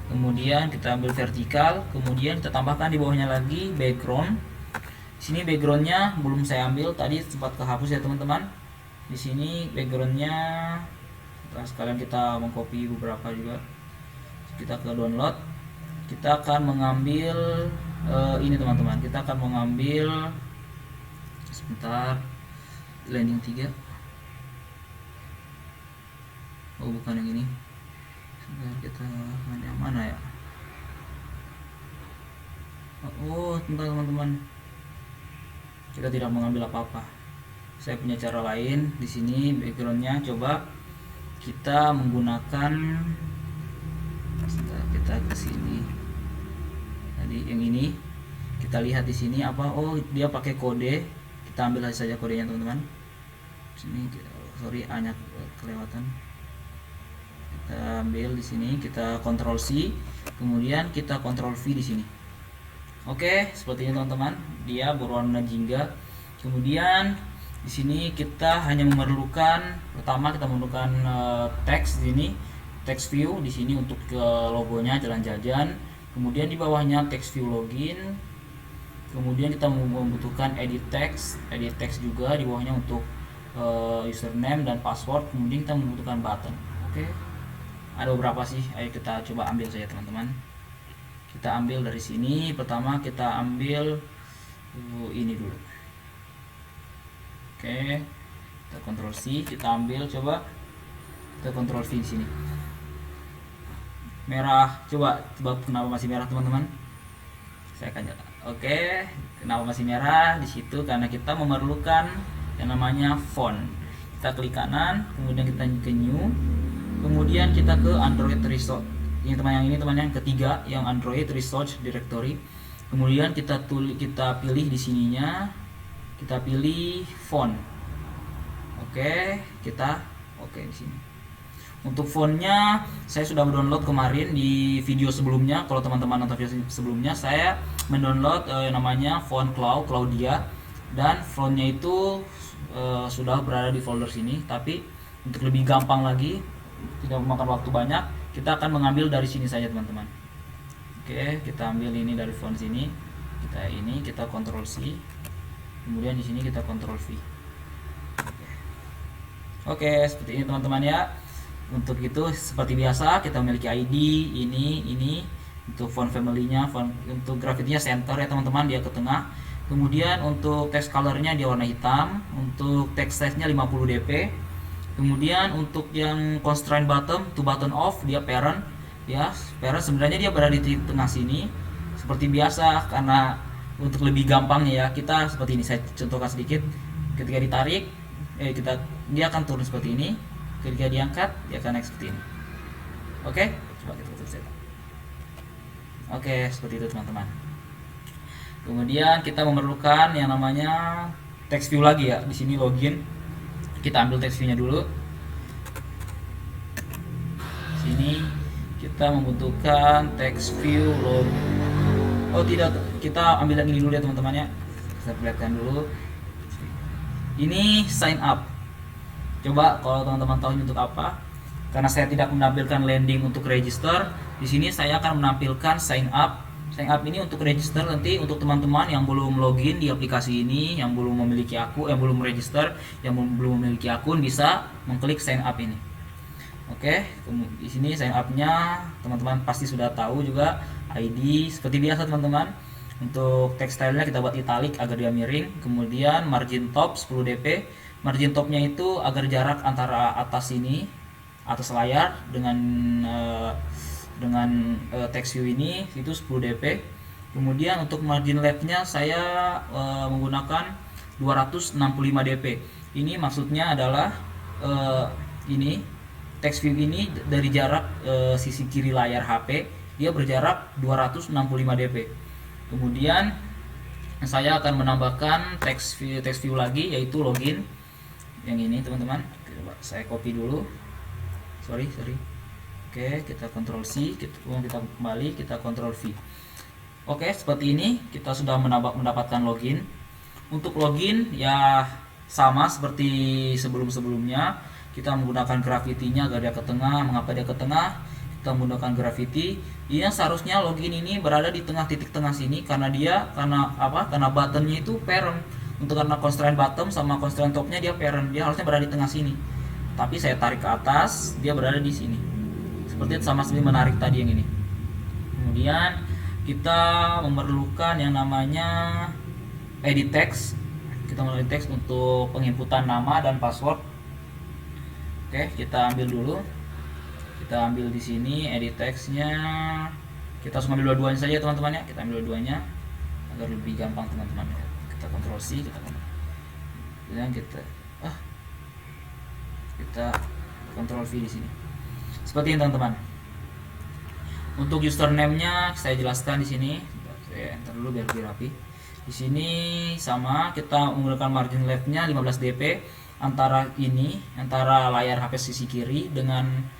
kemudian kita ambil vertikal, kemudian kita tambahkan di bawahnya lagi background. Di sini backgroundnya belum saya ambil, tadi sempat kehapus ya teman-teman. Di sini backgroundnya, sekalian kita mengcopy beberapa juga. Kita ke download, kita akan mengambil ini teman-teman, kita akan mengambil sebentar landing 3. Bukan yang ini. Sebentar, kita yang mana ya? Sebentar teman-teman, kita tidak mengambil apa-apa. Saya punya cara lain. Di sini backgroundnya, coba kita menggunakan, kita ke sini. Tadi yang ini kita lihat di sini apa? Dia pakai kode. Kita ambil saja kodenya teman-teman. Sini, sorry, hanya kelewatan. Kita ambil di sini, kita Ctrl C, kemudian kita Ctrl V di sini. Oke, seperti ini teman-teman. Dia berwarna jingga. Kemudian di sini kita hanya memerlukan, pertama kita memerlukan teks di sini. Text view di sini untuk ke logonya Jalan Jajan. Kemudian di bawahnya text view login. Kemudian kita membutuhkan edit text juga di bawahnya untuk username dan password. Kemudian kita membutuhkan button. Oke. Ada beberapa sih. Ayo kita coba ambil saja teman-teman. Kita ambil dari sini. Pertama kita ambil ini dulu. Oke. Kita Ctrl C, kita ambil, coba kita Ctrl V di sini. Merah, coba kenapa masih merah teman-teman? Saya akan nyala. Oke, kenapa masih merah di situ? Karena kita memerlukan yang namanya font. Kita klik kanan, kemudian kita ke new, kemudian kita ke Android Resource. Ini teman yang ketiga, yang Android Resource Directory. Kemudian kita pilih di sininya, kita pilih font. Oke, kita di sini. Untuk fontnya saya sudah mendownload kemarin di video sebelumnya. Kalau teman-teman nonton video sebelumnya, saya mendownload namanya font Claudia, dan fontnya itu sudah berada di folder sini. Tapi untuk lebih gampang lagi, tidak memakan waktu banyak, kita akan mengambil dari sini saja teman-teman. Oke, kita ambil ini dari font sini. Kita Ctrl C, kemudian di sini kita Ctrl V. Oke, seperti ini teman-teman ya. Untuk itu seperti biasa kita memiliki ID ini untuk font family-nya, untuk grafiknya center ya teman-teman, dia ke tengah. Kemudian untuk text color-nya dia warna hitam, untuk text size-nya 50 dp. Kemudian untuk yang constraint bottom to button off dia parent ya. Parent sebenarnya dia berada di tengah sini seperti biasa, karena untuk lebih gampangnya ya kita seperti ini. Saya contohkan sedikit. Ketika ditarik dia akan turun seperti ini. Ketika diangkat dia akan naik seperti ini. Oke, coba kita tutup saja. Oke, seperti itu teman-teman. Kemudian kita memerlukan yang namanya text view lagi ya. Di sini login. Kita ambil text view-nya dulu. Sini kita membutuhkan text view login. Tidak, kita ambil yang ini dulu ya teman-teman ya. Saya perlihatkan dulu. Ini sign up. Coba kalau teman-teman tahu ini untuk apa? Karena saya tidak menampilkan landing untuk register, di sini saya akan menampilkan sign up. Sign up ini untuk register nanti untuk teman-teman yang belum login di aplikasi ini, yang belum memiliki akun, yang belum register, yang belum memiliki akun bisa mengklik sign up ini. Oke, di sini sign up-nya teman-teman pasti sudah tahu juga, ID seperti biasa teman-teman. Untuk text style-nya kita buat italic agar dia miring. Kemudian margin top 10 dp. Margin topnya itu agar jarak antara atas ini, atas layar dengan text view ini itu 10 dp. Kemudian untuk margin left-nya saya menggunakan 265 dp. Ini maksudnya adalah ini text view ini dari jarak sisi kiri layar HP dia berjarak 265 dp. Kemudian saya akan menambahkan text view lagi, yaitu login yang ini teman-teman. Saya copy dulu, sorry. Oke, kita Ctrl C, kita kembali, kita Ctrl V. Oke, seperti ini kita sudah mendapatkan login. Untuk login ya sama seperti sebelumnya, kita menggunakan gravity-nya agar dia ke tengah. Mengapa dia ke tengah? Kita menggunakan gravity. Ini seharusnya login ini berada di tengah, titik tengah sini, karena karena buttonnya itu parent. Untuk karena constraint bottom sama constraint topnya dia parent, dia harusnya berada di tengah sini. Tapi saya tarik ke atas, dia berada di sini. Seperti sama seperti menarik tadi yang ini. Kemudian kita memerlukan yang namanya edit text. Kita menulis teks untuk penginputan nama dan password. Oke, kita ambil dulu. Kita ambil di sini edit textnya. Kita langsung ambil dua-duanya saja teman-teman ya. Kita ambil dua-duanya agar lebih gampang teman-teman ya. Kita Ctrl C, dan kita Ctrl V di sini. Seperti ini teman-teman. Untuk username-nya saya jelaskan di sini. Saya enter dulu biar lebih rapi. Di sini sama, kita menggunakan margin left-nya 15 dp antara layar HP sisi kiri dengan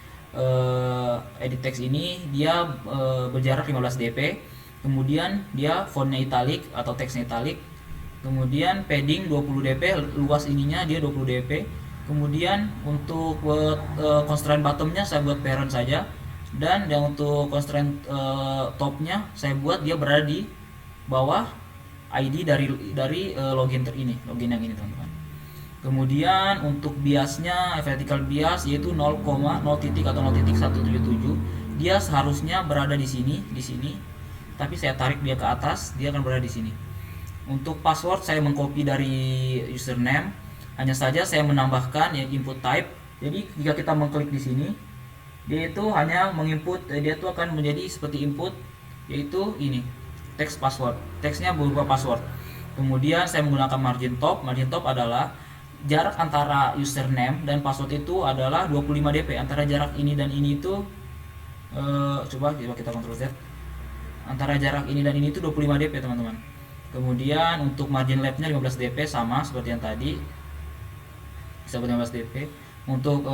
edit text ini dia berjarak 15 dp. Kemudian dia fontnya italic atau teksnya italic. Kemudian padding 20 dp, luas ininya dia 20 dp. Kemudian untuk constraint bottomnya saya buat parent saja, dan yang untuk constraint topnya saya buat dia berada di bawah ID dari login yang ini teman-teman. Kemudian untuk biasnya vertical bias yaitu 0,0 titik atau 0.177. Dia seharusnya berada di sini, tapi saya tarik dia ke atas, dia akan berada di sini. Untuk password saya mengcopy dari username, hanya saja saya menambahkan ya input type. Jadi jika kita mengklik di sini, dia itu hanya menginput, dia itu akan menjadi seperti input, yaitu ini teks password, teksnya berupa password. Kemudian saya menggunakan margin top adalah jarak antara username dan password itu adalah 25 dp. Antara jarak ini dan ini itu coba kita Ctrl Z, antara jarak ini dan ini itu 25 dp teman-teman. Kemudian untuk margin left-nya 15 dp sama seperti yang tadi, bisa buat 15 dp. Untuk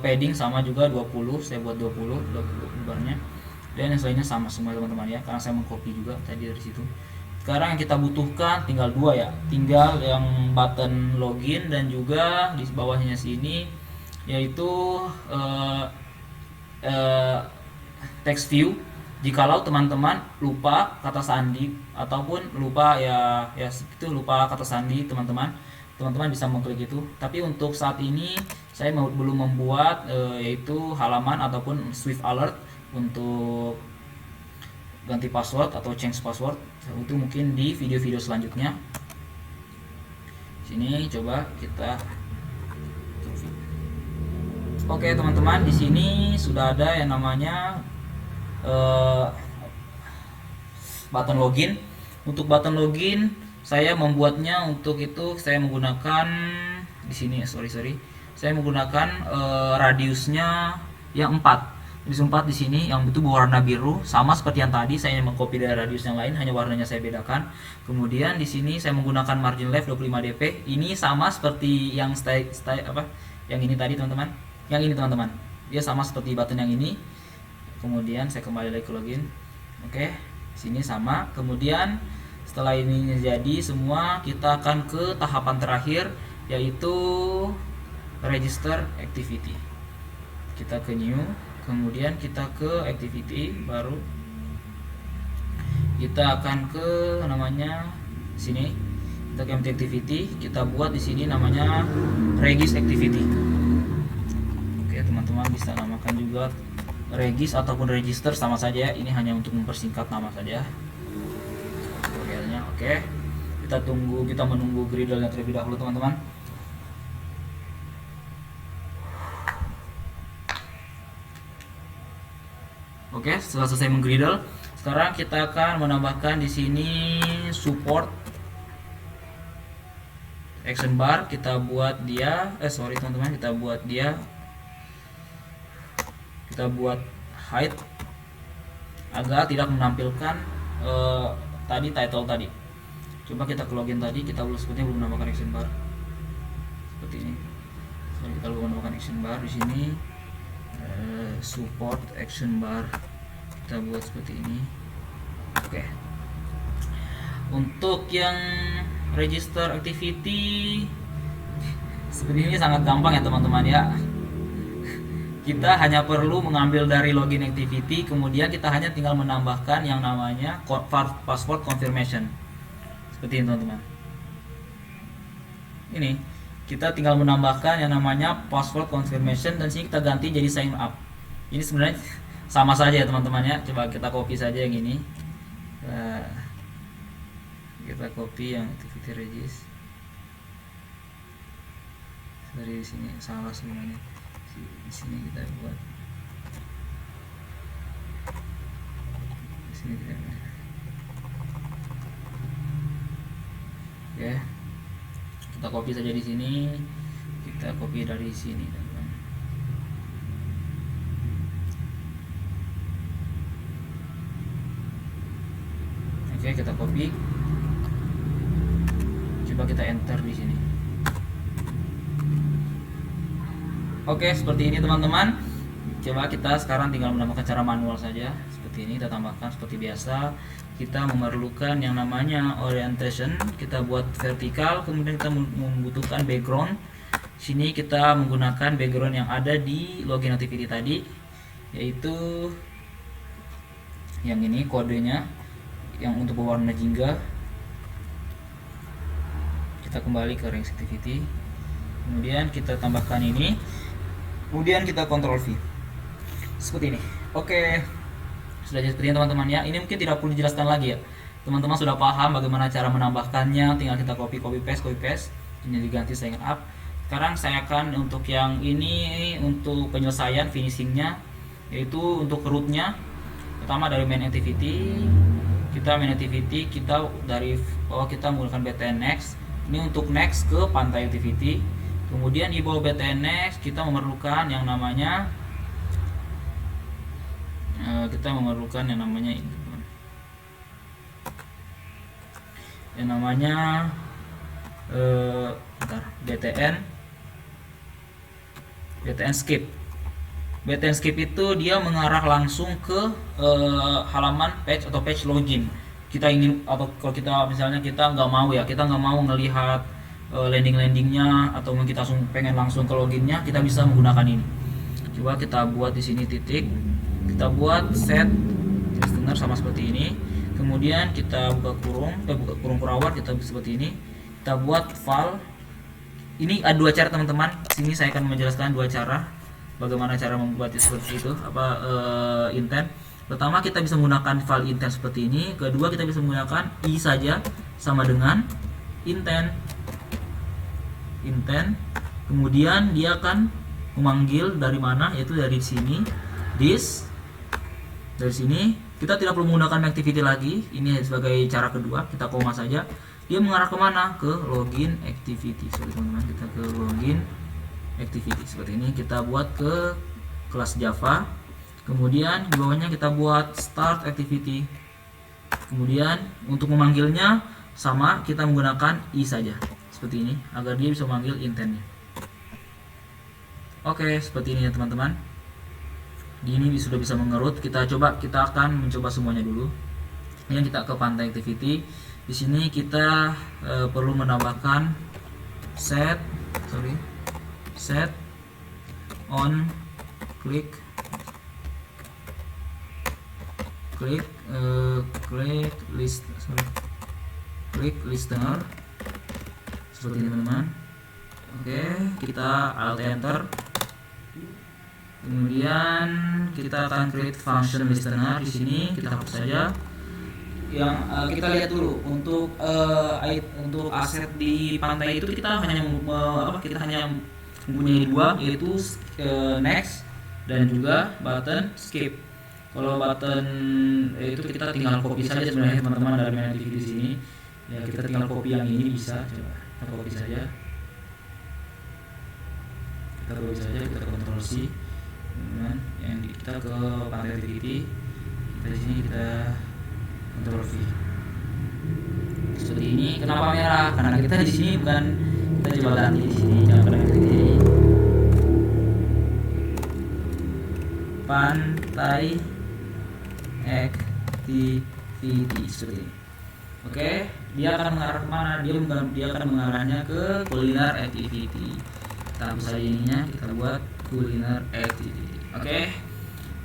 padding sama juga 20, saya buat 20 lebarnya. Dan yang lainnya sama semua teman-teman ya, karena saya mengcopy juga tadi dari situ. Sekarang yang kita butuhkan tinggal dua ya, tinggal yang button login dan juga di bawahnya sini yaitu text view. Jikalau teman-teman lupa kata sandi ataupun lupa lupa kata sandi teman-teman bisa mengklik itu. Tapi untuk saat ini saya belum membuat yaitu halaman ataupun Swift alert untuk ganti password atau change password. Itu mungkin di video-video selanjutnya. Sini coba kita. Oke teman-teman, di sini sudah ada yang namanya button login. Untuk button login saya membuatnya, untuk itu saya menggunakan di sini saya menggunakan radiusnya yang 4. Radius 4 di sini yang itu berwarna biru, sama seperti yang tadi saya mengcopy dari radius yang lain, hanya warnanya saya bedakan. Kemudian di sini saya menggunakan margin left 25 dp. Ini sama seperti yang yang ini tadi teman-teman. Yang ini teman-teman, dia sama seperti button yang ini. Kemudian saya kembali lagi ke login. Oke, sini sama. Kemudian setelah ini jadi semua, kita akan ke tahapan terakhir, yaitu register activity. Kita ke new, kemudian kita ke activity, baru kita akan ke namanya sini, kita ke activity, kita buat di sini namanya regis activity. Oke teman-teman. teman-teman bisa namakan juga regis ataupun register, sama saja. Ini hanya untuk mempersingkat nama saja tutorialnya. Oke, kita menunggu Gradle-nya terlebih dahulu teman-teman. Oke, setelah selesai menggradle, sekarang kita akan menambahkan di sini support action bar. Kita buat dia teman-teman, kita buat height agar tidak menampilkan tadi title tadi. Coba kita ke login tadi, kita sepertinya belum menambahkan action bar seperti ini. Kita belum menambahkan action bar di sini. Support action bar kita buat seperti ini. Oke. Untuk yang register activity seperti ini sangat gampang ya teman-teman ya. Kita hanya perlu mengambil dari login activity, kemudian kita hanya tinggal menambahkan yang namanya password confirmation seperti ini teman-teman. Ini kita tinggal menambahkan yang namanya password confirmation, dan sini kita ganti jadi sign up. Ini sebenarnya sama saja ya teman-teman ya. Coba kita copy saja yang ini. Kita copy yang activity regis dari sini, salah semuanya. Di sini kita buat, di sini kita buat. Oke, kita copy saja di sini, kita copy dari sini teman-teman. Oke, kita copy, coba kita enter di sini. Oke, seperti ini teman-teman. Coba kita sekarang tinggal menambahkan cara manual saja. Seperti ini kita tambahkan seperti biasa. Kita memerlukan yang namanya orientation, kita buat vertikal, kemudian kita membutuhkan background. Sini kita menggunakan background yang ada di login activity tadi, yaitu yang ini kodenya yang untuk berwarna jingga. Kita kembali ke range activity, kemudian kita tambahkan ini, kemudian kita Ctrl V seperti ini. Oke, sudah jadi seperti ini teman-teman ya. Ini mungkin tidak perlu dijelaskan lagi ya, teman-teman sudah paham bagaimana cara menambahkannya. Tinggal kita copy paste. Ini diganti sign up. Sekarang saya akan untuk yang ini, untuk penyelesaian finishingnya, yaitu untuk rootnya. Pertama dari main activity, kita menggunakan btn next. Ini untuk next ke pantai activity. Kemudian di bawah btn next kita memerlukan yang namanya btn skip. Btn skip itu dia mengarah langsung ke halaman page atau page login. Kita ingin, atau kalau kita misalnya kita nggak mau ngelihat landingnya, atau mungkin kita langsung ke loginnya, kita bisa menggunakan ini. Coba kita buat di sini titik, kita buat set listener sama seperti ini. Kemudian kita buka kurung perawat, kita seperti ini. Kita buat file. Ini ada dua cara teman-teman. Sini saya akan menjelaskan dua cara bagaimana cara membuat seperti itu, intent. Pertama, kita bisa menggunakan file intent seperti ini. Kedua, kita bisa menggunakan i saja sama dengan intent. Kemudian dia akan memanggil dari mana, yaitu dari sini, this. Dari sini kita tidak perlu menggunakan activity lagi. Ini sebagai cara kedua, kita koma saja. Dia mengarah kemana? Ke login activity. Seperti teman-teman, kita ke login activity seperti ini. Kita buat ke kelas Java. Kemudian di bawahnya kita buat start activity. Kemudian untuk memanggilnya sama, kita menggunakan i saja seperti ini agar dia bisa memanggil intentnya. Oke, seperti ini ya teman-teman. Di ini sudah bisa mengerut. Kita akan mencoba semuanya dulu. Yang kita ke pantai activity. Di sini kita perlu menambahkan set on click listener seperti ini teman-teman. Oke, kita alt enter. Kemudian kita akan create function listener. Di sini kita hapus saja. Yang kita lihat dulu untuk aset di pantai itu kita hanya mempunyai dua, yaitu next dan juga button skip. Kalau button itu kita tinggal copy saja sebenarnya teman-teman dari main activity di sini. Ya, kita tinggal copy yang ini bisa. Coba kita copy saja. Kita Ctrl C. Kemudian yang kita ke pantai activity. Di sini kita Ctrl V. Seperti ini. Kenapa merah? Karena kita di sini bukan, kita coba ganti di sini, jangan pada ini. Pantai activity seperti ini. Oke, dia akan mengarah kemana? Dia akan mengarahnya ke kuliner activity. Kita hapus saja ininya, kita buat kuliner activity. Oke.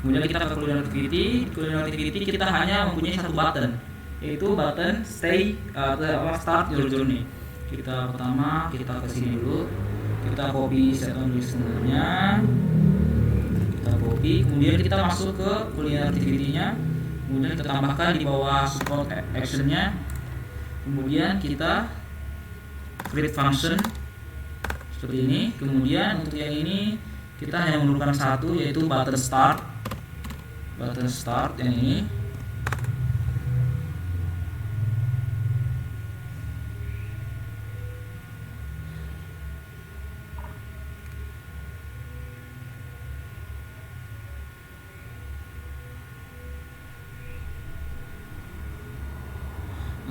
Kemudian kita ke kuliner activity. Kuliner activity kita hanya mempunyai satu button, yaitu button start your journey. Kita pertama kita ke sini dulu. Kita copy set on listener-nya. Kita copy, kemudian kita masuk ke kuliner activity-nya. Kemudian kita tambahkan di bawah support action-nya. Kemudian kita create function seperti ini. Kemudian untuk yang ini kita hanya memerlukan satu, yaitu button start yang ini.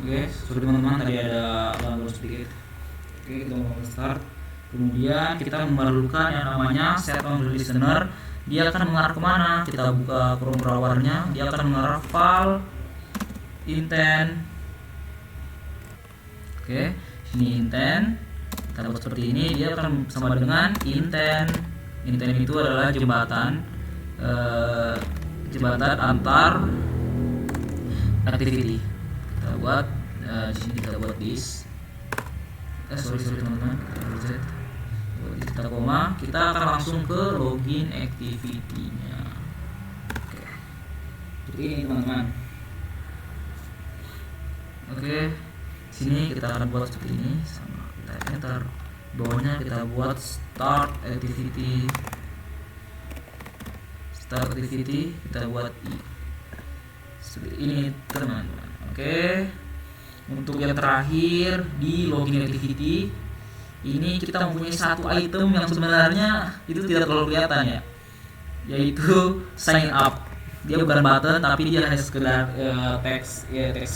Oke, seperti teman-teman tadi ada gangguan sedikit. Oke, kita mau start. Kemudian kita memerlukan yang namanya set on listener. Dia akan mengarah kemana? Kita buka Chrome browser-nya. Dia akan mengarah file intent. Oke, sini intent. Kita buat seperti ini. Dia akan sama dengan intent. Intent itu adalah jembatan antar activity. Kita buat di sini kita buat this. Sorry teman-teman. Kita koma, kita akan langsung ke login activity-nya. Oke. Seperti ini teman-teman. Oke. Sini kita akan buat seperti ini, sama kita enter. Bawahnya kita buat start activity. Kita buat i. Seperti ini teman-teman. Oke. Untuk yang terakhir di login activity, ini kita mempunyai satu item yang sebenarnya itu tidak terlalu kelihatan ya, yaitu sign up. Dia bukan button, tapi dia hanya sekedar text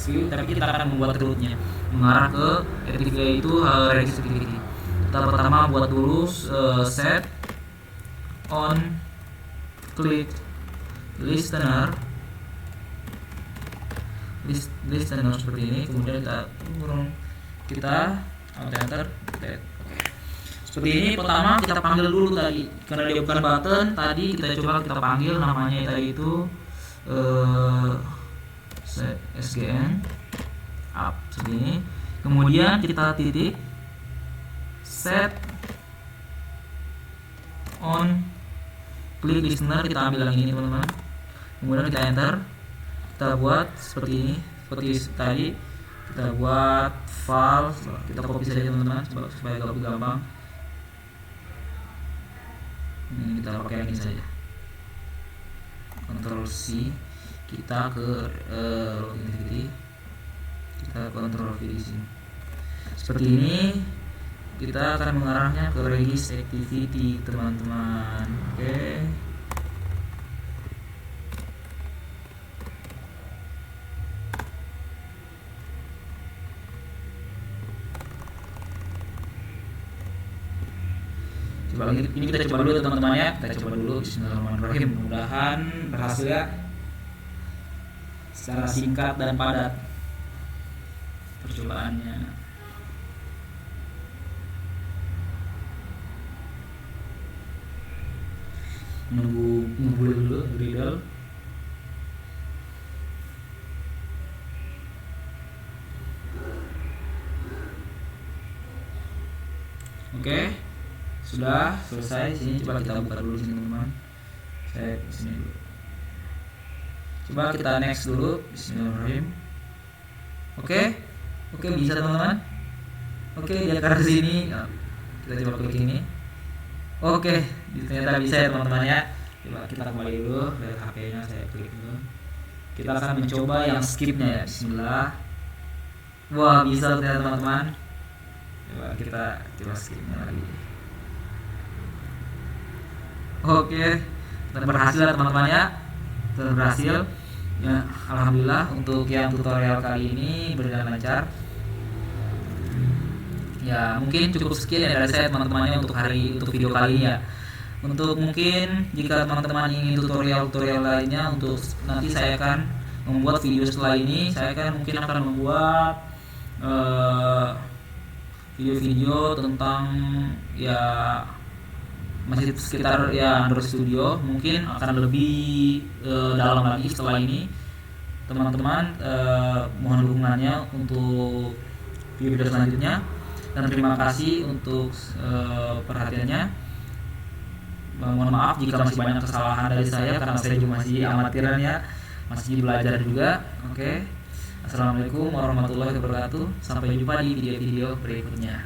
view. Tapi kita akan membuat route-nya mengarah ke activity, itu register activity. Kita pertama buat dulu set on click listener seperti ini. Kemudian kita enter. Seperti ini. Pertama kita panggil dulu tadi, karena dia bukan button. Tadi kita coba kita panggil namanya tadi itu sgn up seperti ini. Kemudian kita titik set on click listener, kita ambil yang ini teman-teman. Kemudian kita enter. Kita buat seperti ini, seperti tadi. Kita buat file, kita copy saja teman-teman supaya lebih gampang. Ini kita pakai yang ini saja. Ctrl C, kita ke login activity, kita Ctrl V di sini. Seperti ini. Kita akan mengarahnya ke register activity teman-teman. Oke. Ini kita coba dulu teman-teman ya. Kita coba dulu. Bismillahirrahmanirrahim. Mudah-mudahan berhasil ya. Secara singkat dan padat percobaannya. Nunggu dulu Gradle. Oke. Sudah selesai. Sini coba kita buka dulu sini teman-teman. Saya kesini dulu. Coba kita next dulu. Bismillahirrahmanirrahim. Oke, bisa teman-teman. Oke, dia ke sini. Nah, kita coba klik ini. Oke, ternyata bisa ya teman-teman ya. Coba kita kembali dulu ke HP-nya, saya klik dulu. Kita akan mencoba yang skipnya ya. Bismillah. Wah, bisa ternyata teman-teman. Coba kita coba skipnya lagi. Oke, berhasil teman-teman ya. Berhasil. Ya, alhamdulillah untuk yang tutorial kali ini berjalan lancar. Ya, mungkin cukup sekian ya dari saya teman-temannya untuk video kali ini ya. Untuk mungkin jika teman-teman ingin tutorial lainnya, untuk nanti saya akan membuat video setelah ini. Saya mungkin akan membuat video-video tentang ya masih sekitar ya Android Studio, mungkin akan lebih dalam lagi setelah ini. Teman-teman mohon dukungannya untuk video selanjutnya, dan terima kasih untuk perhatiannya. Mohon maaf jika masih banyak kesalahan dari saya karena saya juga masih amatiran ya, masih belajar juga. Oke. Assalamualaikum warahmatullahi wabarakatuh. Sampai jumpa di video-video berikutnya.